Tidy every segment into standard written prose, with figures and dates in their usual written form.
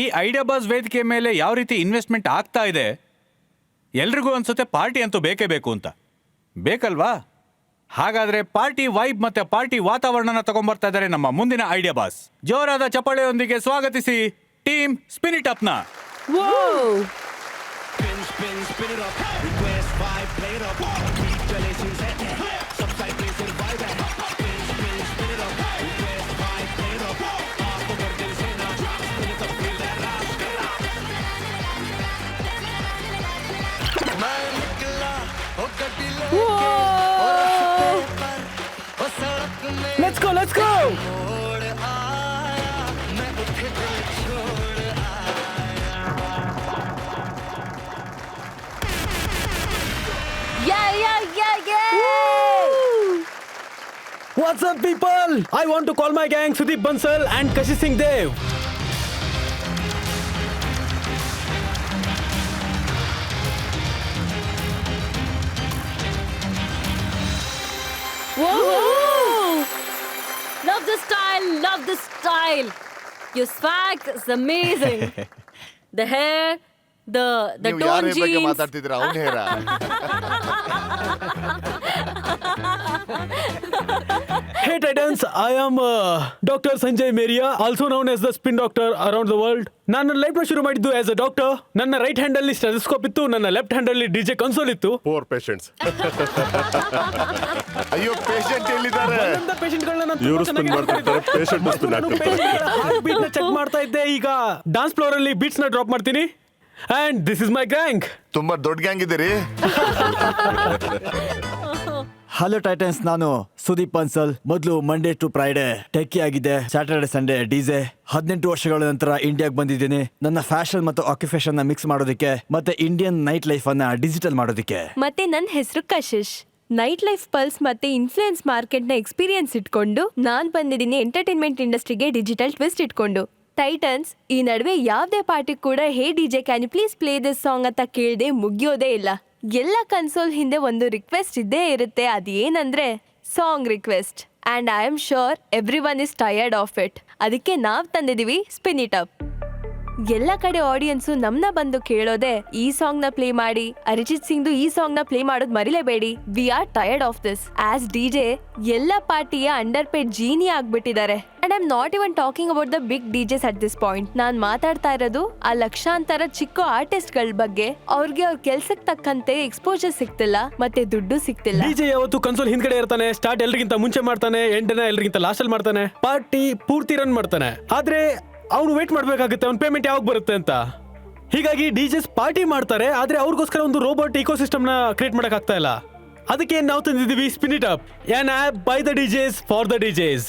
ಈ idea boss ವೇದಿಕೆ ಮೇಲೆ ಯಾವ ರೀತಿ ಇನ್ವೆಸ್ಟ್ಮೆಂಟ್ ಆಗ್ತಾ ಇದೆ, ಎಲ್ರಿಗೂ ಅನ್ಸುತ್ತೆ ಪಾರ್ಟಿ ಅಂತೂ ಬೇಕೇ ಬೇಕು ಅಂತ. ಬೇಕಲ್ವಾ? ಹಾಗಾದ್ರೆ ಪಾರ್ಟಿ ವೈಬ್ ಮತ್ತೆ ಪಾರ್ಟಿ ವಾತಾವರಣನ ತಗೊಂಡ್ಬರ್ತಾ ಇದ್ದಾರೆ ನಮ್ಮ ಮುಂದಿನ ಐಡಿಯಾ ಬಾಸ್. ಜೋರಾದ ಚಪ್ಪಾಳೆಯೊಂದಿಗೆ ಸ್ವಾಗತಿಸಿ ಟೀಮ್ ಸ್ಪಿನ್ ಇಟ್ ಅಪ್ ನ. Let's go! Yeah! Woo! What's up, people? I want to call my gang Sudeep Bansal and Kashi Singh Dev. Whoa! Love the style. Your swag is amazing. The hair, the tone jeans. ಮಾತಾಡ್ತಿದ್ರ ಅವನ ಹೇರ. Hey Titans, I am Dr. Sanjay Meria, also known as the spin doctor around the world. ನಾನು life ನ ಶುರು ಮಾಡಿದ್ದು as a doctor. ನನ್ನ right hand ಅಲ್ಲಿ stethoscope ಇತ್ತು, ನನ್ನ left hand ಅಲ್ಲಿ ಡಿಜೆ ಕನ್ಸೋಲ್ ಇತ್ತು. Poor patients. ಅಯ್ಯೋ ಪೇಷಂಟ್ ಎಲ್ಲಿದ್ದಾರೆ? ಪೇಷಂಟ್ ಗಳನ್ನ ಇವರು ಸ್ಪಿನ್ ಮಾಡ್ತಿರ್ತಾರೆ, ಪೇಷಂಟ್ ಸ್ಪಿನ್ ಆಗ್ತಿರ್ತಾರೆ. ಹಾರ್ಟ್ ಬೀಟ್ ನ ಚೆಕ್ ಮಾಡ್ತಾ ಇದ್ದೆ. ಈಗ ಡಾನ್ಸ್ ಫ್ಲೋರ್ ಅಲ್ಲಿ ಬೀಟ್ಸ್ ನ ಡ್ರಾಪ್ ಮಾಡ್ತೀನಿ. And this is my gang. ತುಂಬಾ ದೊಡ್ಡ ಗ್ಯಾಂಗ್ ಇದ್ದೀರಿ. ಹಲೋ ಟೈಟನ್ಸ್, ನಾನು ಸುದೀಪ್ ಬನ್ಸಲ್. ಮೊದಲು ಮಂಡೇ ಟು ಫ್ರೈಡೆ ಟೆಕ್ಕಿ ಆಗಿದ್ದೆ, ಸ್ಯಾಟರ್ಡೆ ಸಂಡೇ ಡಿಜೆ. 18 ವರ್ಷಗಳ ನಂತರ ಇಂಡಿಯಾಗೆ ಬಂದಿದ್ದೀನಿ. ನನ್ನ ಫ್ಯಾಷನ್ ಮತ್ತು ಆಕ್ಯುಪೇಷನ್ ನ ಮಿಕ್ಸ್ ಮಾಡೋದಕ್ಕೆ ಮತ್ತೆ ಇಂಡಿಯನ್ ನೈಟ್ ಲೈಫ್ ಅನ್ನ ಡಿಜಿಟಲ್ ಮಾಡೋದಕ್ಕೆ. ಮತ್ತೆ ನನ್ನ ಹೆಸರು ಕಶಿಶ್. ನೈಟ್ ಲೈಫ್ ಪಲ್ಸ್ ಮತ್ತೆ ಇನ್ಫ್ಲೂಯೆನ್ಸ್ ಮಾರ್ಕೆಟ್ ನ ಎಕ್ಸ್ಪೀರಿಯನ್ಸ್ ಇಟ್ಕೊಂಡು ನಾನ್ ಬಂದಿದ್ದೀನಿ ಎಂಟರ್ಟೈನ್ಮೆಂಟ್ ಇಂಡಸ್ಟ್ರಿಗೆ ಡಿಜಿಟಲ್ ಟ್ವಿಸ್ಟ್ ಇಟ್ಕೊಂಡು. ಟೈಟನ್ಸ್, ಈ ನಡುವೆ ಯಾವ್ದೇ ಪಾರ್ಟಿ ಕೂಡ hey DJ can you please play this song ಅಂತ ಕೇಳದೆ ಮುಗಿಯೋದೇ ಇಲ್ಲ. ಎಲ್ಲ ಕನ್ಸೋಲ್ ಹಿಂದೆ ಒಂದು ರಿಕ್ವೆಸ್ಟ್ ಇದ್ದೇ ಇರುತ್ತೆ, ಅದೇನಂದ್ರೆ song request. And I am sure everyone is tired of it. ಅದಕ್ಕೆ ನಾವ್ ತಂದಿದೀವಿ ಸ್ಪಿನ್ ಇಟ್ ಅಪ್. ಎಲ್ಲ ಕಡೆ ಆಡಿಯನ್ಸು ನಮ್ನ ಬಂದು ಕೇಳೋದೆ ಈ ಸಾಂಗ್ ನ ಪ್ಲೇ ಮಾಡಿ, ಅರಿಜಿತ್ ಸಿಂಗ್ದು ಈ ಸಾಂಗ್ ನ ಪ್ಲೇ ಮಾಡೋದು ಮರಿಲೇಬೇಡಿ. We are tired of this. As DJ ಎಲ್ಲ ಪಾರ್ಟಿಯ ಅಂಡರ್ ಪೇಡ್ ಜೀನಿ ಆಗ್ಬಿಟ್ಟಿದ್ದಾರೆ. And I am not even talking about the big DJs at this point. ನಾನ್ ಮಾತಾಡ್ತಾ ಇರೋದು ಆ ಲಕ್ಷಾಂತರ ಚಿಕ್ಕ ಆರ್ಟಿಸ್ಟ್ ಗಳ ಬಗ್ಗೆ. ಅವ್ರಿಗೆ ಅವ್ರ ಕೆಲ್ಸಕ್ಕೆ ತಕ್ಕಂತೆ ಎಕ್ಸ್ಪೋಜರ್ ಸಿಗ್ತಿಲ್ಲ, ಮತ್ತೆ ದುಡ್ಡು ಸಿಗ್ತಿಲ್ಲ. ಡಿಜೆ ಯಾವತ್ತು ಕನ್ಸೋಲ್ ಹಿಂದ್ಗಡೆ ಇರ್ತಾನೆ. ಸ್ಟಾರ್ಟ್ ಎಲ್ರಿಗಿಂತ ಮುಂಚೆ ಮಾಡ್ತಾನೆ, ಎಂಡನ ಎಲ್ರಿಗಿಂತ ಲಾಸ್ಟ್ ಅಲ್ಲಿ ಮಾಡ್ತಾನೆ. ಪಾರ್ಟಿ ಪೂರ್ತಿ ರನ್ ಮಾಡ್ತಾನೆ. ಆದ್ರೆ ಅವ್ನು ವೇಟ್ ಮಾಡ್ಬೇಕಾಗುತ್ತೆ ಅವ್ನ ಪೇಮೆಂಟ್ ಯಾವಾಗ ಬರುತ್ತೆ ಅಂತ. ಹೀಗಾಗಿ ಡಿಜೆಸ್ ಪಾರ್ಟಿ ಮಾಡ್ತಾರೆ, ಆದ್ರೆ ಅವ್ರಿಗೋಸ್ಕರ ಒಂದು ರೋಬೋಟ್ ಇಕೋಸಿಸ್ಟಮ್ ನ ಕ್ರಿಯೇಟ್ ಮಾಡಕ್ ಆಗ್ತಾ ಇಲ್ಲ. ಅದಕ್ಕೆ ನಾವು ತಂದಿದ್ದೀವಿ spin it up, on app by the DJs for the DJs.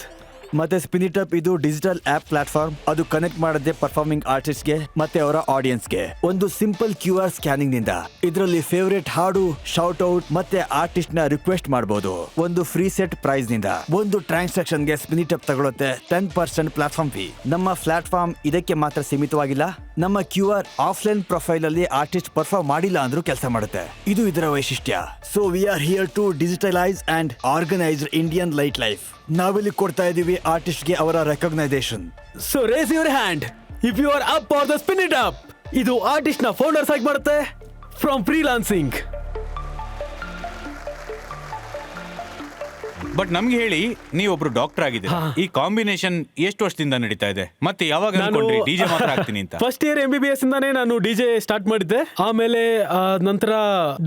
ಮತ್ತೆ ಸ್ಪಿನ್ ಇಟ್ ಅಪ್ ಇದು ಡಿಜಿಟಲ್ ಆಪ್ ಪ್ಲಾಟ್ಫಾರ್ಮ್. ಅದು ಕನೆಕ್ಟ್ ಮಾಡದೆ ಪರ್ಫಾರ್ಮಿಂಗ್ ಆರ್ಟಿಸ್ಟ್ಗೆ ಮತ್ತೆ ಅವರ ಆಡಿಯನ್ಸ್ಗೆ ಒಂದು ಸಿಂಪಲ್ QR ಸ್ಕ್ಯಾನಿಂಗ್ ನಿಂದ ಇದರಲ್ಲಿ ಫೇವರೇಟ್ ಹಾಡು, ಶೌಟ್ ಔಟ್ ಮತ್ತೆ ಆರ್ಟಿಸ್ಟ್ ನ ರಿಕ್ವೆಸ್ಟ್ ಮಾಡಬಹುದು. ಒಂದು ಫ್ರೀ ಸೆಟ್ ಪ್ರೈಸ್ ನಿಂದ ಒಂದು ಟ್ರಾನ್ಸಾಕ್ಷನ್ ಗೆ ಸ್ಪಿನ್ ಇಟ್ ಅಪ್ ತಗೊಳುತ್ತೆ 10% ಪ್ಲಾಟ್ಫಾರ್ಮ್ ಫೀ. ನಮ್ಮ ಪ್ಲಾಟ್ಫಾರ್ಮ್ ಇದಕ್ಕೆ ಮಾತ್ರ ಸೀಮಿತವಾಗಿಲ್ಲ. ನಮ್ಮ QR ಆಫ್ಲೈನ್ ಪ್ರೊಫೈಲ್ ಅಲ್ಲಿ ಆರ್ಟಿಸ್ಟ್ ಪರ್ಫಾರ್ಮ್ ಮಾಡಿಲ್ಲ ಅಂದ್ರೂ ಕೆಲಸ ಮಾಡುತ್ತೆ. ಇದು ಇದರ ವೈಶಿಷ್ಟ್ಯ. So we are here to digitalise and organised Indian light life. ನಾವಿಲ್ಲಿ ಕೊಡ್ತಾ ಇದೀವಿ ಆರ್ಟಿಸ್ಟ್ ಗೆ ಅವರ recognition. So raise your hand if you are up for the spin it up. ಇದು ಆರ್ಟಿಸ್ಟ್ ನ ಫೌಂಡರ್ಸ್ ಆಗಿ ಮಾಡುತ್ತೆ ಫ್ರಮ್ ಫ್ರೀಲಾನ್ಸಿಂಗ್. ಬಟ್ ನಮ್ಗೆ ಹೇಳಿ, ನೀವೊಬ್ರು ಡಾಕ್ಟರ್ ಆಗಿದ್ದೀರಾ. ಈ ಕಾಂಬಿನೇಷನ್ ಎಷ್ಟು ವರ್ಷದಿಂದ ನಡೀತಾ ಇದೆ? ಮತ್ತೆ ಯಾವಾಗ ಅನ್ಕೊಂಡ್ರಿ ಡಿಜೆ ಮಾತ್ರ ಆಗ್ತೀನಿ ಅಂತ? ಫಸ್ಟ್ ಇಯರ್ MBBS ಇಂದಾನೆ ನಾನು ಡಿಜೆ ಸ್ಟಾರ್ಟ್ ಮಾಡಿದ್ದೆ. ಆಮೇಲೆ ನಂತರ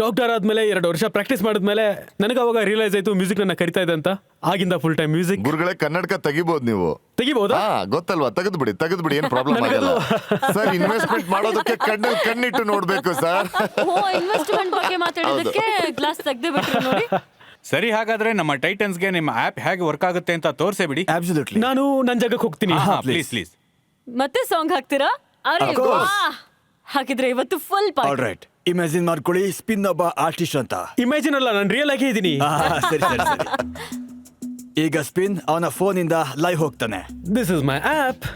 ಡಾಕ್ಟರ್ ಆದ್ಮೇಲೆ 2 ವರ್ಷ ಪ್ರಾಕ್ಟೀಸ್ ಮಾಡಿದ್ಮೇಲೆ ನನಗೆ ಅವಾಗ ರಿಯಲೈಸ್ ಆಯ್ತು ಮ್ಯೂಸಿಕ್ ನನ್ನ ಕರಿತಾ ಇದೆ ಅಂತ. ಆಗಿಂದ ಫುಲ್ ಟೈಮ್ ಮ್ಯೂಸಿಕ್. ಗುರುಗಳೇ, ಕನ್ನಡಕ ತೆಗಿಬಹುದು ನೀವು? ತೆಗಿಬಹುದಾ? ಗೊತ್ತಲ್ವಾ? ತೆಗೆದ್ಬಿಡಿ, ಏನ್ ಪ್ರಾಬ್ಲಮ್ ಆಗಲ್ಲ ಸರ್. ಇನ್ವೆಸ್ಟ್ಮೆಂಟ್ ಮಾಡೋದಕ್ಕೆ ಕಣ್ಣಿಟ್ಟು ನೋಡ್ಬೇಕು ಸರ್. ಇನ್ವೆಸ್ಟ್ಮೆಂಟ್ ಬಗ್ಗೆ ಮಾತಾಡೋದಕ್ಕೆ ಗ್ಲಾಸ್ ತೆಗ್ದೇ ಬಿಟ್ರು ನೋಡಿ. ಸರಿ, ಹಾಗಾದ್ರೆ ನಮ್ಮ ಟೈಟನ್ಸ್ಗೆ ನಿಮ್ಮ ಆಪ್ ಹೇಗೆ ವರ್ಕ್ ಆಗುತ್ತೆ ಅಂತ ತೋರಿಸೇ ಬಿಡಿ. ಅಬ್ಸಲ್ಯೂಟ್ಲಿ. ನಾನು ನನ್ನ ಜಾಗಕ್ಕೆ ಹೋಗ್ತೀನಿ. ಪ್ಲೀಸ್. ಮತ್ತೆ ಸಾಂಗ್ ಹಾಕ್ತೀರಾ? ಹಾಕಿದ್ರೆ ಇವತ್ತು ಫುಲ್ ಆಲ್ ರೈಟ್. ಇಮ್ಯಾಜಿನ್ ಮಾಡ್ಕೊಳ್ಳಿ, ಸ್ಪಿನ್ ಒಬ್ಬ ಆರ್ಟಿಸ್ಟ್ ಅಂತ. ಇಮ್ಯಾಜಿನ್ ಅಲ್ಲ, ನಾನು ರಿಯಲ್ ಆಗಿ ಇದ್ದೀನಿ. ಸರಿ. ಈಗ ಸ್ಪಿನ್ ಅವನ ಫೋನ್ ಇಂದ ಲೈವ್ ಹೋಗ್ತಾನೆ. This is my app.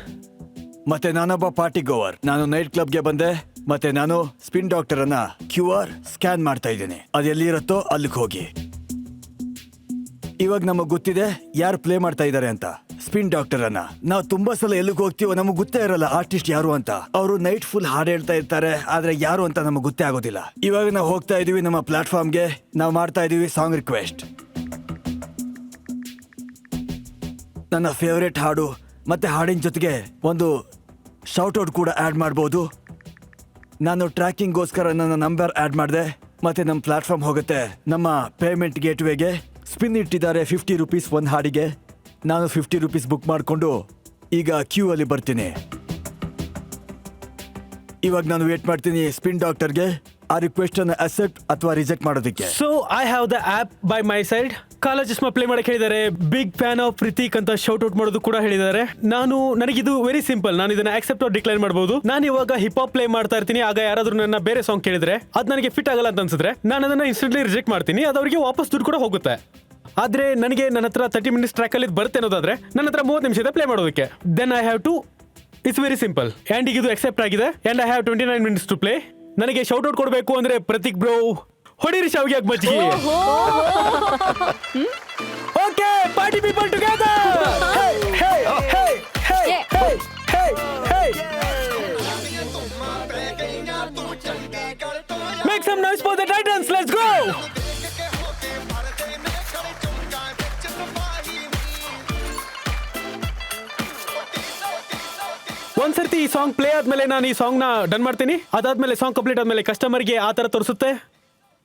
ಮತ್ತೆ ನಾನೊಬ್ಬ ಪಾರ್ಟಿ ಗೋವರ್. ನಾನು ನೈಟ್ ಕ್ಲಬ್ಗೆ ಬಂದೆ. ಮತ್ತೆ ನಾನು ಸ್ಪಿನ್ ಡಾಕ್ಟರ್ ಅನ್ನ QR ಸ್ಕ್ಯಾನ್ ಮಾಡ್ತಾ ಇದ್ದೀನಿ. ಅದು ಎಲ್ಲಿರುತ್ತೋ ಅಲ್ಲಿಗೆ ಹೋಗಿ. ಇವಾಗ ನಮಗ್ ಗೊತ್ತಿದೆ ಯಾರು ಪ್ಲೇ ಮಾಡ್ತಾ ಇದ್ದಾರೆ ಅಂತ. ಸ್ಪಿನ್ ಡಾಕ್ಟರ್ ಅನ್ನ. ನಾವು ತುಂಬಾ ಸಲ ಎಲ್ಲಿಗೆ ಹೋಗ್ತೀವೋ ನಮಗೆ ಗೊತ್ತೇ ಇರಲ್ಲ ಆರ್ಟಿಸ್ಟ್ ಯಾರು ಅಂತ. ಅವರು ನೈಟ್ ಫುಲ್ ಹಾಡು ಹೇಳ್ತಾ ಇರ್ತಾರೆ, ಆದ್ರೆ ಯಾರು ಅಂತ ನಮಗೆ ಗೊತ್ತೇ ಆಗೋದಿಲ್ಲ. ಇವಾಗ ನಾವು ಹೋಗ್ತಾ ಇದೀವಿ ನಮ್ಮ ಪ್ಲಾಟ್ಫಾರ್ಮ್ಗೆ, ನಾವು ಮಾಡ್ತಾ ಇದೀವಿ ಸಾಂಗ್ ರಿಕ್ವೆಸ್ಟ್. ನನ್ನ ಫೇವರೇಟ್ ಹಾಡು ಮತ್ತೆ ಹಾಡಿನ ಜೊತೆಗೆ ಒಂದು ಶೌಟ್ಔಟ್ ಕೂಡ ಆ್ಯಡ್ ಮಾಡ್ಬೋದು. ನಾನು ಟ್ರ್ಯಾಕಿಂಗ್ಗೋಸ್ಕರ ನನ್ನ ನಂಬರ್ ಆ್ಯಡ್ ಮಾಡಿದೆ. ಮತ್ತೆ ನಮ್ಮ ಪ್ಲಾಟ್ಫಾರ್ಮ್ ಹೋಗುತ್ತೆ ನಮ್ಮ ಪೇಮೆಂಟ್ ಗೇಟ್ವೇಗೆ. ಸ್ಪಿನ್ ಇಟ್ಟಿದ್ದಾರೆ 50 ರೂಪೀಸ್ ಒಂದು ಹಾಡಿಗೆ. ನಾನು 50 ರೂಪೀಸ್ ಬುಕ್ ಮಾಡಿಕೊಂಡು ಈಗ ಕ್ಯೂ ಅಲ್ಲಿ ಬರ್ತೀನಿ. ಇವಾಗ ನಾನು ವೇಟ್ ಮಾಡ್ತೀನಿ ಸ್ಪಿನ್ ಡಾಕ್ಟರ್ಗೆ ಆ ರಿಕ್ವೆಸ್ಟ್ ಅನ್ನು ಅಕ್ಸೆಪ್ಟ್ ಅಥವಾ ರಿಜೆಕ್ಟ್ ಮಾಡೋದಕ್ಕೆ. So I have the app by my side. Colleges play ಮಾಡಕ್ಕೆ ಹೇಳಿದ್ದಾರೆ. ಬಿಗ್ ಫ್ಯಾನ್ ಆಫ್ ಪ್ರೀತಿಕ್ ಅಂತ ಶೌಟ್ ಔಟ್ ಮಾಡೋದು ಕೂಡ ಹೇಳಿದ್ದಾರೆ. ನನಗಿದು ವೆರಿ ಸಿಂಪಲ್. ನಾನು ಇದನ್ನ ಆಕ್ಸೆಪ್ಟ್ ಆರ್ ಡಿಕ್ಲೈನ್ ಮಾಡಬಹುದು. ನಾನು ಇವಾಗ ಹಿಪ್ ಹಾಪ್ ಪ್ಲೇ ಮಾಡ್ತಾ ಇರ್ತೀನಿ, ಆಗ ಯಾರಾದ್ರೂ ನನ್ನ ಬೇರೆ ಸಾಂಗ್ ಕೇಳಿದ್ರೆ ಅದು ನನಗೆ ಫಿಟ್ ಆಗಲ್ಲ ಅಂತ ಅನ್ಸಿದ್ರೆ ನಾನು ಅದನ್ನ ಇನ್ಸ್ಟೆಂಟ್ಲಿ ರಿಜೆಕ್ಟ್ ಮಾಡ್ತೀನಿ. ಅದು ಅವರಿಗೆ ವಾಪಸ್ ದುಡ್ಡು ಕೂಡ ಹೋಗುತ್ತೆ. ಆದ್ರೆ ನನಗೆ ನನ್ನ ಹತ್ರ 30 ಮಿನಿಟ್ಸ್ ಟ್ರ್ಯಾಕ್ ಅಲ್ಲಿ ಬರುತ್ತೆ ಅನ್ನೋದಾದ್ರೆ ನನ್ನ ಹತ್ರ 30 ನಿಮಿಷ ಇದೆ ಪ್ಲೇ ಮಾಡೋದಕ್ಕೆ. Then I have to, it's very simple. And ಈಗ ಇದು ಅಕ್ಸೆಪ್ಟ್ ಆಗಿದೆ and I have 29 minutes to play. ನನಗೆ ಶೌಟ್ ಔಟ್ ಕೊಡಬೇಕು ಅಂದ್ರೆ ಪ್ರತೀಕ್ ಬ್ರೋ ಹೊಡಿರಿ ಶಾವಿಗೆ ಮಜ್ಜಿಗೆ. Okay, party people together. Hey hey hey hey hey hey. Make some noise for the Titans. Let's go. ಒಂದ್ಸರ್ತಿ ಈ ಸಾಂಗ್ ಪ್ಲೇ ಆದ್ಮೇಲೆ ನಾನು ಈ ಸಾಂಗ್ ನ ಡನ್ ಮಾಡ್ತೀನಿ. ಅದಾದ್ಮೇಲೆ ಸಾಂಗ್ ಕಂಪ್ಲೀಟ್ ಆದ್ಮೇಲೆ ಕಸ್ಟಮರ್ಗೆ ಆ ತರ ತೋರಿಸುತ್ತೆ.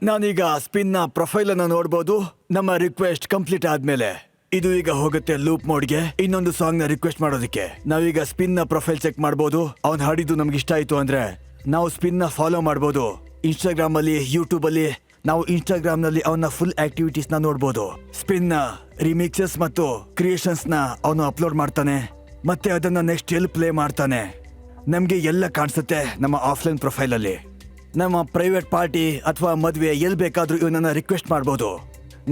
ನಾನೀಗ ಸ್ಪಿನ್ ನ ಪ್ರೊಫೈಲ್ ಅನ್ನು ನೋಡಬಹುದು. ನಮ್ಮ ರಿಕ್ವೆಸ್ಟ್ ಕಂಪ್ಲೀಟ್ ಆದ್ಮೇಲೆ ಇದು ಈಗ ಹೋಗುತ್ತೆ ಲೂಪ್ ಮೋಡ್ಗೆ ಇನ್ನೊಂದು ಸಾಂಗ್ ನ ರಿಕ್ವೆಸ್ಟ್ ಮಾಡೋದಕ್ಕೆ. ನಾವೀಗ ಸ್ಪಿನ್ ನ ಪ್ರೊಫೈಲ್ ಚೆಕ್ ಮಾಡಬಹುದು. ಅವ್ನ್ ಹಾಡಿದ್ದು ನಮ್ಗೆ ಇಷ್ಟ ಆಯ್ತು ಅಂದ್ರೆ ನಾವು ಸ್ಪಿನ್ ನ ಫಾಲೋ ಮಾಡಬಹುದು. ಇನ್ಸ್ಟಾಗ್ರಾಮ್ ಅಲ್ಲಿ, ಯೂಟ್ಯೂಬ್ ಅಲ್ಲಿ ನಾವು ಇನ್ಸ್ಟಾಗ್ರಾಮ್ ನಲ್ಲಿ ಅವನ ಫುಲ್ ಆಕ್ಟಿವಿಟೀಸ್ ನ ನೋಡಬಹುದು. ಸ್ಪಿನ್ ನ ರಿಮಿಕ್ಸಸ್ ಮತ್ತು ಕ್ರಿಯೇಷನ್ಸ್ ನ ಅವನು ಅಪ್ಲೋಡ್ ಮಾಡ್ತಾನೆ ಮತ್ತೆ ಅದನ್ನ ನೆಕ್ಸ್ಟ್ ಎಲ್ಲಿ ಪ್ಲೇ ಮಾಡ್ತಾನೆ ನಮ್ಗೆ ಎಲ್ಲ ಕಾಣಿಸುತ್ತೆ ನಮ್ಮ ಆಫ್ಲೈನ್ ಪ್ರೊಫೈಲ್ ಅಲ್ಲಿ. ನಮ್ಮ ಪ್ರೈವೇಟ್ ಪಾರ್ಟಿ ಅಥವಾ ಮದ್ವೆ ಎಲ್ಲಿ ಬೇಕಾದ್ರೂ ಇವನನ್ನ ರಿಕ್ವೆಸ್ಟ್ ಮಾಡಬಹುದು.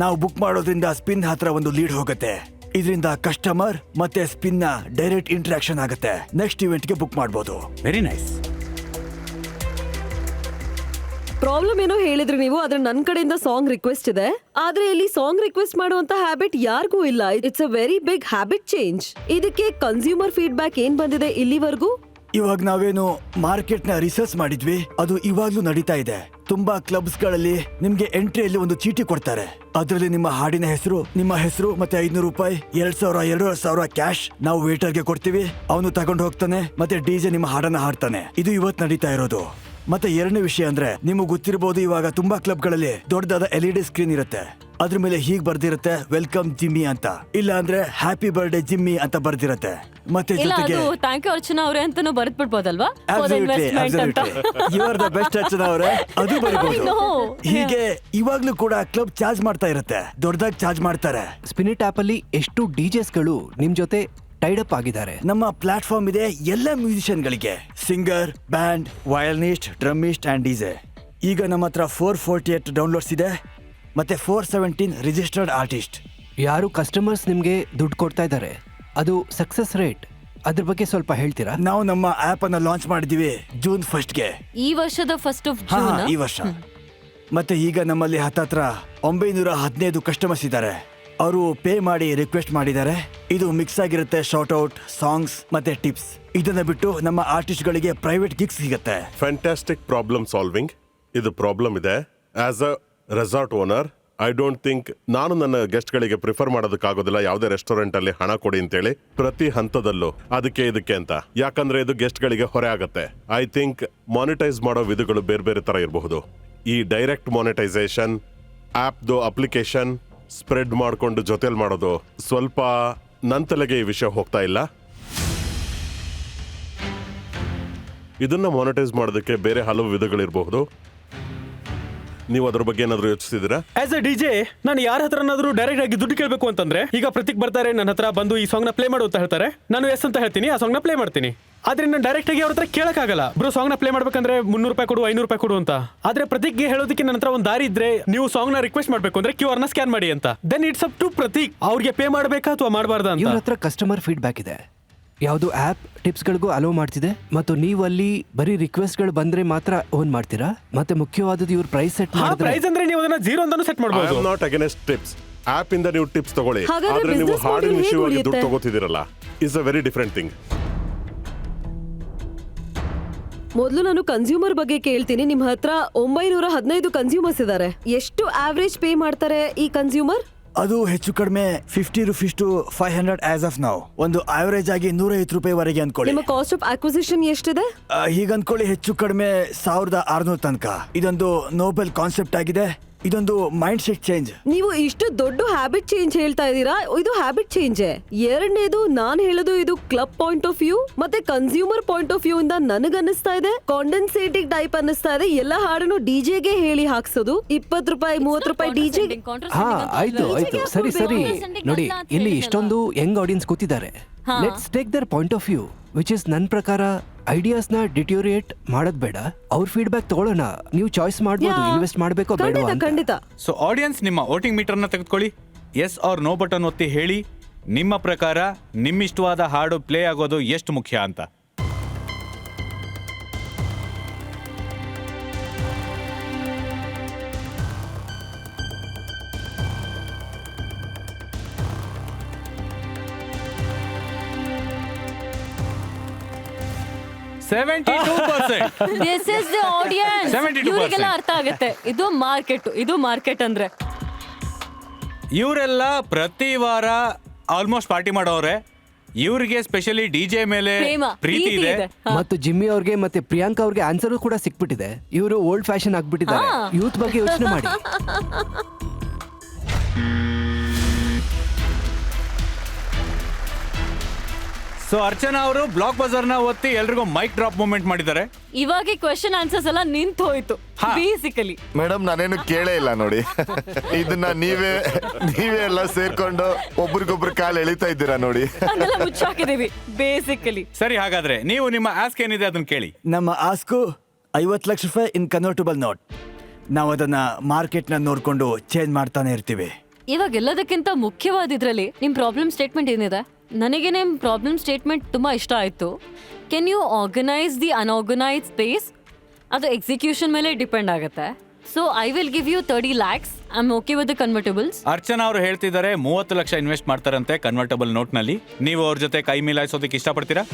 ನಾವು ಬುಕ್ ಮಾಡೋದ್ರಿಂದ ಸ್ಪಿನ್ ಹತ್ರ ಒಂದು ಲೀಡ್ ಹೋಗುತ್ತೆ. ಇದರಿಂದ ಕಸ್ಟಮರ್ ಮತ್ತೆ ಸ್ಪಿನ್ ನ ಡೈರೆಕ್ಟ್ ಇಂಟರಾಕ್ಷನ್ ಆಗುತ್ತೆ. ನೆಕ್ಸ್ಟ್ ಇವೆಂಟ್ಗೆ ಬುಕ್ ಮಾಡಬಹುದು. Very nice. ಪ್ರಾಬ್ಲಮ್ ಏನೋ ಹೇಳಿದ್ರಿ ನೀವು, ಆದ್ರೆ ನನ್ ಕಡೆಯಿಂದ ಸಾಂಗ್ ರಿಕ್ವೆಸ್ಟ್ ಇದೆ. ಆದ್ರೆ ಇಲ್ಲಿ ಸಾಂಗ್ ರಿಕ್ವೆಸ್ಟ್ ಮಾಡುವಂತ ಹ್ಯಾಬಿಟ್ ಯಾರಿಗೂ ಇಲ್ಲ. It's a very big habit change. ಇದಕ್ಕೆ ಕನ್ಸ್ಯೂಮರ್ ಫೀಡ್ಬ್ಯಾಕ್ ಏನ್ ಬಂದಿದೆ ಇಲ್ಲಿವರೆಗೂ? ಇವಾಗ ನಾವೇನು ಮಾರ್ಕೆಟ್ ನ ರಿಸರ್ಚ್ ಮಾಡಿದ್ವಿ, ಅದು ಇವಾಗ್ಲೂ ನಡೀತಾ ಇದೆ. ತುಂಬಾ ಕ್ಲಬ್ಸ್ ಗಳಲ್ಲಿ ನಿಮ್ಗೆ ಎಂಟ್ರಿಯಲ್ಲಿ ಒಂದು ಚೀಟಿ ಕೊಡ್ತಾರೆ. ಅದರಲ್ಲಿ ನಿಮ್ಮ ಹಾಡಿನ ಹೆಸರು, ನಿಮ್ಮ ಹೆಸರು ಮತ್ತೆ 500 ರೂಪಾಯಿ, 2000, 2500 ಕ್ಯಾಶ್ ನಾವು ವೇಟರ್ಗೆ ಕೊಡ್ತೀವಿ. ಅವನು ತಗೊಂಡು ಹೋಗ್ತಾನೆ ಮತ್ತೆ ಡಿಜೆ ನಿಮ್ಮ ಹಾಡನ್ನ ಹಾಡ್ತಾನೆ. ಇದು ಇವತ್ತು ನಡೀತಾ ಇರೋದು. ಮತ್ತೆ ಎರಡನೇ ವಿಷಯ ಅಂದ್ರೆ ನಿಮಗೆ ಗೊತ್ತಿರಬಹುದು, ಇವಾಗ ತುಂಬಾ ಕ್ಲಬ್ಗಳಲ್ಲಿ ದೊಡ್ಡದಾದ LED ಸ್ಕ್ರೀನ್ ಇರುತ್ತೆ. ಅದ್ರ ಮೇಲೆ ಹೀಗ್ ಬರ್ದಿರುತ್ತೆ ವೆಲ್ಕಮ್ ಜಿಮ್ಮಿ ಅಂತ, ಇಲ್ಲ ಅಂದ್ರೆ ಹ್ಯಾಪಿ ಬರ್ಡೇ ಜಿಮ್ಮಿ ಅಂತ ಬರ್ದಿರತ್ತೆ. ಮತ್ತೆ ಜೊತೆಗೆ ಥ್ಯಾಂಕ್ ಯು ಅರ್ಚನಾ ಅವರೇ ಅಂತಾನು ಬರೆದು ಬಿಡ್ಬೋದಲ್ವಾ? You are the best Archana ಅವರೇ, ಅದು ಬರೀಬಹುದು. ಹೀಗೆ ಇವಾಗ್ಲೂ ಕೂಡ ಕ್ಲಬ್ ಚಾರ್ಜ್ ಮಾಡ್ತಾ ಇರುತ್ತೆ, ದೊಡ್ಡದಾಗಿ ಚಾರ್ಜ್ ಮಾಡ್ತಾರೆ. ಸ್ಪಿನಿಟ್ ಆಪ್ ಅಲ್ಲಿ ಎಷ್ಟು ಡಿಜೆಸ್ಗಳು ನಿಮ್ ಜೊತೆ ಟೈಡ್ ಅಪ್ ಆಗಿದ್ದಾರೆ. ನಮ್ಮ ಪ್ಲಾಟ್ಫಾರ್ಮ್ ಇದೆ ಎಲ್ಲ ಮ್ಯೂಸಿಷಿಯನ್ ಗಳಿಗೆ, singer, band, violinist, drummist and DJ. ಈಗ ನಮ್ಮ ಹತ್ರ 448 ಡೌನ್ಲೋಡ್ಸ್ ಇದೆ ಮತ್ತೆ 417 ರಿಜಿಸ್ಟರ್ಡ್ ಆರ್ಟಿಸ್ಟ್. ಯಾರು ಕಸ್ಟಮರ್ಸ್ ನಿಮ್ಗೆ ದುಡ್ಡು ಕೊಡ್ತಾ ಇದ್ದಾರೆ, ಅದು ಸಕ್ಸಸ್ ರೇಟ್, ಅದ್ರ ಬಗ್ಗೆ ಸ್ವಲ್ಪ ಹೇಳ್ತೀರಾ? ನಾವು ನಮ್ಮ ಆಪ್ ಅನ್ನ ಲಾಂಚ್ ಮಾಡಿದೀವಿ ಜೂನ್ 1ಗೆ. ಈ ವರ್ಷದ 1st of ಹಾ, June. ಈ ವರ್ಷ. ಮತ್ತೆ ಈಗ ನಮ್ಮಲ್ಲಿ ಹತ್ತತ್ರ 915 ಕಸ್ಟಮರ್ಸ್ ಇದ್ದಾರೆ. ಅವರು ಪೇ ಮಾಡಿ ರಿಕ್ವೆಸ್ಟ್ ಮಾಡಿದ್ದಾರೆ. ಇದು ಮಿಕ್ಸ್ ಆಗಿರುತ್ತೆ ಶಾರ್ಟ್ ಔಟ್, ಸಾಂಗ್ಸ್ ಮತ್ತೆ ಟಿಪ್ಸ್. ಇದನ್ನ ಬಿಟ್ಟು ನಮ್ಮ ಆರ್ಟಿಸ್ಟ್ ಗಳಿಗೆ ಪ್ರೈವೇಟ್ ಗಿಗ್ಸ್ ಸಿಗುತ್ತೆ. Fantastic problem solving. ಇದು ಪ್ರಾಬ್ಲಮ್ ಇದೆ. As a resort owner I don't think ನಾನು ನನ್ನ ಗೆಸ್ಟ್ ಗಳಿಗೆ ಪ್ರಿಫರ್ ಮಾಡೋದಕ್ಕಾಗೋದಿಲ್ಲ ಯಾವುದೇ ರೆಸ್ಟೋರೆಂಟ್ ಅಲ್ಲಿ ಹಣ ಕೊಡಿ ಅಂತೇಳಿ ಪ್ರತಿ ಹಂತದಲ್ಲೂ ಅದಕ್ಕೆ ಇದಕ್ಕೆ ಅಂತ. ಯಾಕಂದ್ರೆ ಇದು ಗೆಸ್ಟ್ ಗಳಿಗೆ ಹೊರೆ ಆಗುತ್ತೆ. ಐ ಥಿಂಕ್ ಮಾನಿಟೈಸ್ ಮಾಡೋ ವಿಧಗಳು ಬೇರೆ ಬೇರೆ ತರ ಇರಬಹುದು. ಈ ಡೈರೆಕ್ಟ್ ಮಾನಿಟೈಸೇಷನ್, ಆಪ್ದು ಅಪ್ಲಿಕೇಶನ್ ಸ್ಪ್ರೆಡ್ ಮಾಡ್ಕೊಂಡು ಜೊತೆಲಿ ಮಾಡೋದು ಸ್ವಲ್ಪ ನನ್ನ ತಲೆಗೆ ಈ ವಿಷಯ ಹೋಗ್ತಾ ಇಲ್ಲ. ಇದನ್ನ ಮಾನಿಟೈಸ್ ಮಾಡೋದಕ್ಕೆ ಬೇರೆ ಹಲವು ವಿಧಗಳಿರಬಹುದು. ನೀವು ಅದ್ರ ಬಗ್ಗೆ ಏನಾದ್ರು ಯೋಚಿಸಿದಿರಾ? ಆಸ್ ಅ ಡಿಜೆ ನಾನು ಯಾರ ಹತ್ರನಾದ್ರೂ ಡೈರೆಕ್ಟ್ ಆಗಿ ದುಡ್ಡು ಕೇಳಬೇಕು ಅಂತಂದ್ರೆ, ಈಗ ಪ್ರತೀಕ್ ಬರ್ತಾರೆ ನನ್ನ ಹತ್ರ ಬಂದು ಈ ಸಾಂಗ್ ನ ಪ್ಲೇ ಮಾಡು ಅಂತ ಹೇಳ್ತಾರೆ. ನಾನು ಎಸ್ ಅಂತ ಹೇಳ್ತೀನಿ, ಆ ಸಾಂಗ್ ನ ಪ್ಲೇ ಮಾಡ್ತೀನಿ. ಆದ್ರೆ ನಾನು ಡೈರೆಕ್ಟ್ ಆಗಿ ಅವ್ರ ಹತ್ರ ಕೇಳಕ್ಕಾಗಲ್ಲ, ಬ್ರೋ ಸಾಂಗ್ ನ ಪ್ಲೇ ಮಾಡ್ಬೇಕಂದ್ರೆ 300 ರೂಪಾಯಿ ಕೊಡು, 500 ರೂಪಾಯಿ ಕೊಡು ಅಂತ. ಆದ್ರೆ ಪ್ರತೀಕ್ಗೆ ಹೇಳೋದಕ್ಕೆ ನನ್ನ ಹತ್ರ ಒಂದು ದಾರಿ ಇದ್ರೆ, ನೀವು ಸಾಂಗ್ ನ ರಿಕ್ವೆಸ್ಟ್ ಮಾಡ್ಬೇಕು ಅಂದ್ರೆ QR ನ ಸ್ಕ್ಯಾನ್ ಮಾಡಿ ಅಂತ. Then it's up to Prateek, ಅವ್ರಿಗೆ ಪೇ ಮಾಡ್ಬೇಕಾ ಅಥವಾ ಮಾಡಬಾರ್ದಾ ಅಂತ. ಇವ್ರ ಹತ್ರ ಕಸ್ಟಮರ್ ಫೀಡ್ಬ್ಯಾಕ್ ಇದೆ. ಯಾವುದು ಆಪ್ ಟಿಪ್ಸ್ ಗಳಿಗೂ ಅಲೋ ಮಾಡ್ತಿದೆ ಮತ್ತು ನೀವು ಅಲ್ಲಿ ಬರೀ ರಿಕ್ವೆಸ್ಟ್ ಗಳು ಬಂದ್ರೆ ಮಾತ್ರ ಓನ್ ಮಾಡ್ತೀರಾ. ಮತ್ತೆ ಮುಖ್ಯವಾದದ್ದು ಇವ್ರ ಪ್ರೈಸ್ ಸೆಟ್ ಮಾಡಿದ್ರೆ, ಪ್ರೈಸ್ ಅಂದ್ರೆ ನೀವು ಅದನ್ನ 0 ಅಂತಾನೂ ಸೆಟ್ ಐ ಮಾಡಬಹುದು. I'm not against tips. App ಇಂದ ನೀವು ಟಿಪ್ಸ್ ತಗೊಳ್ಳಿ, ಹಾಗಾದ್ರೆ ಆದ್ರೆ ನೀವು business ಹಾಡಿನ model ಹೇಗ್ ವಿಷಯವಾಗಿ ದುಡ್ಡು ಉಳಿಯುತ್ತೆ? ತಗೋತಿದ್ದೀರಲ್ಲ, is a very different thing. ಮೊದಲು ನಾನು ಕನ್ಸ್ಯೂಮರ್ ಬಗ್ಗೆ ಕೇಳ್ತೀನಿ. ನಿಮ್ ಹತ್ರ 915 ಕನ್ಸ್ಯೂಮರ್ಸ್ ಇದಾರೆ. ಎಷ್ಟು ಆವರೇಜ್ ಪೇ ಮಾಡ್ತಾರೆ ಈ ಕನ್ಸ್ಯೂಮರ್? ಅದು ಹೆಚ್ಚು ಕಡಿಮೆ 50 rupees to 500 ಆಸ್ ಆಫ್ ನಾವು. ಒಂದು ಆವರೇಜ್ ಆಗಿ 150 ರೂಪಾಯಿವರೆಗೆ ಅನ್ಕೊಳ್ಳಿ. ನಿಮ್ಮ ಕಾಸ್ಟ್ ಆಫ್ ಅಕ್ವಿಸಿಷನ್ ಎಷ್ಟಿದೆ? ಹೀಗೆ ಅನ್ಕೊಳ್ಳಿ, ಹೆಚ್ಚು ಕಡಿಮೆ 1600 ತನಕ. ಇದೊಂದು ನೋಬೆಲ್ ಕಾನ್ಸೆಪ್ಟ್ ಆಗಿದೆ. ಇದೊಂದು ಮೈಂಡ್ ಸೆಟ್ ಚೇಂಜ್. ನೀವು ಇಷ್ಟು ದೊಡ್ಡ ಹ್ಯಾಬಿಟ್ ಚೇಂಜ್ ಹೇಳ್ತಾ ಇದ್ದೀರಾ, ಇದು ಹ್ಯಾಬಿಟ್ ಚೇಂಜ್. ಎರಡನೇದು ನಾನ್ ಹೇಳೋದು ಇದು ಕ್ಲಬ್ ಪಾಯಿಂಟ್ ಆಫ್ ವ್ಯೂ ಮತ್ತೆ ಕನ್ಸ್ಯೂಮರ್ ಪಾಯಿಂಟ್ ಆಫ್ ವ್ಯೂ ಇಂದ ನನಗ್ ಅನ್ನಿಸ್ತಾ ಇದೆ ಕಾಂಡೆನ್ಸೇಟಿಂಗ್ ಟೈಪ್ ಅನ್ನಿಸ್ತಾ ಇದೆ. ಎಲ್ಲ ಹಾಡನ್ನು ಡಿಜೆಗೆ ಹೇಳಿ ಹಾಕ್ಸೋದು, 20 ರೂಪಾಯಿ 30 ರೂಪಾಯಿ ಡಿಜೆ. ಹಾ ಆಯ್ತು ಆಯ್ತು, ಸರಿ ಸರಿ. ನೋಡಿ, ಇಲ್ಲಿ ಇಷ್ಟೊಂದು ಯಂಗ್ ಆಡಿಯನ್ಸ್ ಕೂತಿದ್ದಾರೆ. Let's take their point of view, which is ನನ್ನ ಪ್ರಕಾರ ಐಡಿಯಾಸ್ ನ ಡಿಟೋರಿಯೇಟ್ ಮಾಡೋದ್ ಬೇಡ, ಅವ್ರ ಫೀಡ್ಬ್ಯಾಕ್ ತಗೊಳ್ಳೋಣ. ನೀವು ಚಾಯ್ಸ್ ಮಾಡ್ಬೋದು, ಇನ್ವೆಸ್ಟ್ ಮಾಡ್ಬೇಕೋ ಬೇಡ ಅಂತ. ಖಂಡಿತ. ಸೊ ಆಡಿಯನ್ಸ್, ನಿಮ್ಮ ವೋಟಿಂಗ್ ಮೀಟರ್ನ ತೆಗೆದುಕೊಳ್ಳಿ. ಎಸ್ ಆರ್ ನೋ ಬಟನ್ ಒತ್ತಿ ಹೇಳಿ, ನಿಮ್ಮ ಪ್ರಕಾರ ನಿಮ್ಮಿಷ್ಟವಾದ ಹಾಡು ಪ್ಲೇ ಆಗೋದು ಎಷ್ಟು ಮುಖ್ಯ ಅಂತ. This is the audience. 72%. ಇವರಿಗೆಲ್ಲ ಅರ್ಥ ಆಗುತ್ತೆ. ಇದು ಮಾರ್ಕೆಟ್ ಅಂದ್ರೆ. ಇವರೆಲ್ಲ ಪ್ರತಿ ವಾರ ಆಲ್ಮೋಸ್ಟ್ ಪಾರ್ಟಿ ಮಾಡೋರೆ. ಇವ್ರಿಗೆ ಸ್ಪೆಷಲಿ ಡಿಜೆ ಮೇಲೆ ಪ್ರೀತಿ ಇದೆ. ಮತ್ತು ಜಿಮ್ಮಿ ಅವ್ರಿಗೆ ಮತ್ತೆ ಪ್ರಿಯಾಂಕಾ ಅವ್ರಿಗೆ ಆನ್ಸರ್ ಕೂಡ ಸಿಕ್ಬಿಟ್ಟಿದೆ. ಇವರು ಓಲ್ಡ್ ಫ್ಯಾಷನ್ ಆಗ್ಬಿಟ್ಟಿದ್ದಾರೆ. ಯೂತ್ ಬಗ್ಗೆ ಯೋಚನೆ ಮಾಡಿ. ಸೊ ಅರ್ಚನಾ ಅವರು ಬ್ಲಾಕ್ ಬಜಾರ್ ನ ಒತ್ತಿ ಎಲ್ರಿಗೂ ಮೈಕ್ ಡ್ರಾಪ್ ಮೂವ್ಮೆಂಟ್ ಮಾಡಿದ್ದಾರೆ. ಇವಾಗ ಕ್ವೆಶ್ಚನ್ ಆನ್ಸರ್ಸ್ ಎಲ್ಲ ನಿಂತು ಹೋಯ್ತು ಬೇಸಿಕಲಿ. ಮೇಡಮ್, ನಾನೇನು ಕೇಳೇ ಇಲ್ಲ ನೋಡಿ. ಇದನ್ನ ನೀವೇ ಎಲ್ಲ ಸೇರ್ಕೊಂಡು ಒಬ್ರಿಗೊಬ್ರು ಕಾಲು ಎಳಿತಾ ಇದ್ದೀರಾ ನೋಡಿ. ಅದೆಲ್ಲ ಮುಚ್ಚಾಕಿದೀವಿ ಬೇಸಿಕಲಿ. ಸರಿ, ಹಾಗಾದ್ರೆ ನೀವು ನಿಮ್ಮ ಆಸ್ಕ್ ಏನಿದೆ ಅದನ್ನ ಕೇಳಿ. ನಮ್ಮ ಆಸ್ಕು 50 ಲಕ್ಷ ರೂಪಾಯಿ ಇನ್ ಕನ್ವರ್ಟಬಲ್ ನೋಟ್. ನಾವು ಅದನ್ನ ಮಾರ್ಕೆಟ್ ನ ನೋಡ್ಕೊಂಡು ಚೇಂಜ್ ಮಾಡ್ತಾನೆ ಇರ್ತೀವಿ. ಇವಾಗ ಎಲ್ಲದಕ್ಕಿಂತ ಮುಖ್ಯವಾದಿದ್ರಲ್ಲಿ ನಿಮ್ ಪ್ರಾಬ್ಲಮ್ ಸ್ಟೇಟ್ಮೆಂಟ್ ಏನಿದೆ? ನನಗೆ ನಿಮ್ ಪ್ರಾಬ್ಲಮ್ ಸ್ಟೇಟ್ಮೆಂಟ್ ತುಂಬಾ ಇಷ್ಟ ಆಯ್ತು. Can you organise the unorganise space? ಅದು ಎಕ್ಸಿಕ್ಯೂಷನ್ ಮೇಲೆ ಡಿಪೆಂಡ್ ಆಗುತ್ತೆ. So I will give you 30 lakhs. I am okay with the convertibles. Archana ಅವರು ಹೇಳ್ತಿದ್ದಾರೆ 30 ಲಕ್ಷ ಇನ್ವೆಸ್ಟ್ ಮಾಡ್ತಾರಂತೆ ಕನ್ವರ್ಟಬಲ್ ನೋಟ್ ನಲ್ಲಿ. ನೀವು ಅವ್ರ ಜೊತೆ ಕೈ ಮಿಲಾಯಿಸೋದಕ್ಕೆ ಇಷ್ಟಪಡ್ತೀರಾ?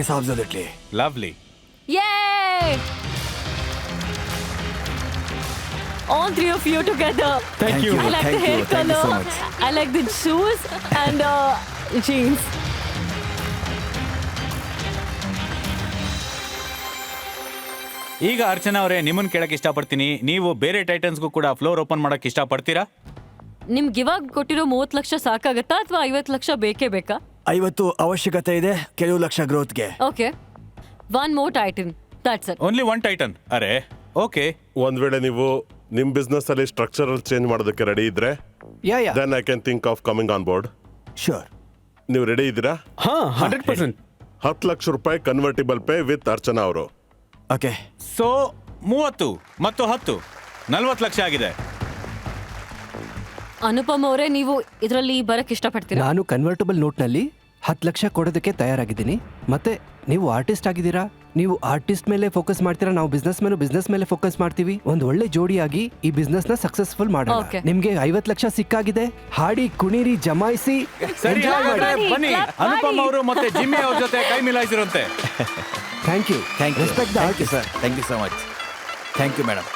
Yes, absolutely. Lovely. Yay! All three of you together. Thank you. I like the hair Thank you color. so much. I like the shoes and jeans. ಈಗ ಅರ್ಚನಾ ಅವರೇ, ನಿಮ್ಮನ್ನ ಕೇಳಕ್ ಇಷ್ಟಪಡ್ತೀನಿ, ನೀವು ಬೇರೆ ಟೈಟನ್ಸ್ಗೂ ಕೂಡ ಫ್ಲೋರ್ ಓಪನ್ ಮಾಡಕ್ ಇಷ್ಟಪಡ್ತೀರಾ? ನಿಮ್ಗೆ ಇವಾಗ ಕೊಟ್ಟಿರೋ 30 ಲಕ್ಷ ಸಾಕಾಗತ್ತಾ ಅಥವಾ 50 ಲಕ್ಷ ಬೇಕೇ ಬೇಕಾ? 50 ಅವಶ್ಯಕತೆ ಇದೆ, ಕೆಲವು ಲಕ್ಷ ಗ್ರೋತ್ಗೆ. Okay, one more titan, that's it. Only one titan? ಅರೆ ಓಕೆ. ಒಂದ್ ವೇಳೆ ನೀವು ನಿಮ್ ಬಿಸ್ನೆಸ್ ಅಲ್ಲಿ ಸ್ಟ್ರಕ್ಚರಲ್ ಚೇಂಜ್ ಮಾಡೋದಕ್ಕೆ ರೆಡಿ ಇದ್ರೆ then I can think of coming on board. Sure. ನೀವು ರೆಡಿ ಇದ್ದೀರಾ? ಹಾ, 100%. 10 ಲಕ್ಷ ರೂಪಾಯಿ ಕನ್ವರ್ಟಿಬಲ್ ಪೇ ವಿತ್ ಅರ್ಚನಾ ಅವರು. ಓಕೆ. ಸೊ 30 ಮತ್ತು 10 40 ಲಕ್ಷ ಆಗಿದೆ. ಅನುಪಮ್ ಅವರೇ, ನೀವು ಇದರಲ್ಲಿ ಬರಕ್ ಇಷ್ಟಪಡ್ತೀರಾ? ನಾನು ಕನ್ವರ್ಟಬಲ್ ನೋಟ್ನಲ್ಲಿ 10 ಲಕ್ಷ ಕೊಡೋದಕ್ಕೆ ತಯಾರಾಗಿದ್ದೀನಿ. ಮತ್ತೆ ನೀವು ಆರ್ಟಿಸ್ಟ್ ಆಗಿದ್ದೀರಾ, ನೀವು ಆರ್ಟಿಸ್ಟ್ ಮೇಲೆ ಫೋಕಸ್ ಮಾಡ್ತೀರಾ, ನಾವು ಬಿಸ್ನೆಸ್ ಮೇಲೆ ಫೋಕಸ್ ಮಾಡ್ತೀವಿ. ಒಂದು ಒಳ್ಳೆ ಜೋಡಿಯಾಗಿ ಈ ಬಿಸ್ನೆಸ್ ನ ಸಕ್ಸಸ್ಫುಲ್ ಮಾಡೋಣ. Okay. ನಿಮ್ಗೆ 50 ಲಕ್ಷ ಸಿಕ್ಕಾಗಿದೆ. ಹಾಡಿ, ಕುಣಿರಿ, ಜಮಾಯಿಸಿ, ಸರಿ, enjoy ಮಾಡಿ. ಹಾಗಾದ್ರೆ ಬನ್ನಿ, ಅನುಪಮ್ ಅವರು ಮತ್ತೆ ಜಿಮ್ಮಿ ಅವ್ರ ಜೊತೆ ಕೈ ಮಿಲಾಯಿಸಿರಂತೆ. Thank you. Thank you. Respect the thank you sir. Thank you so much. Thank you madam.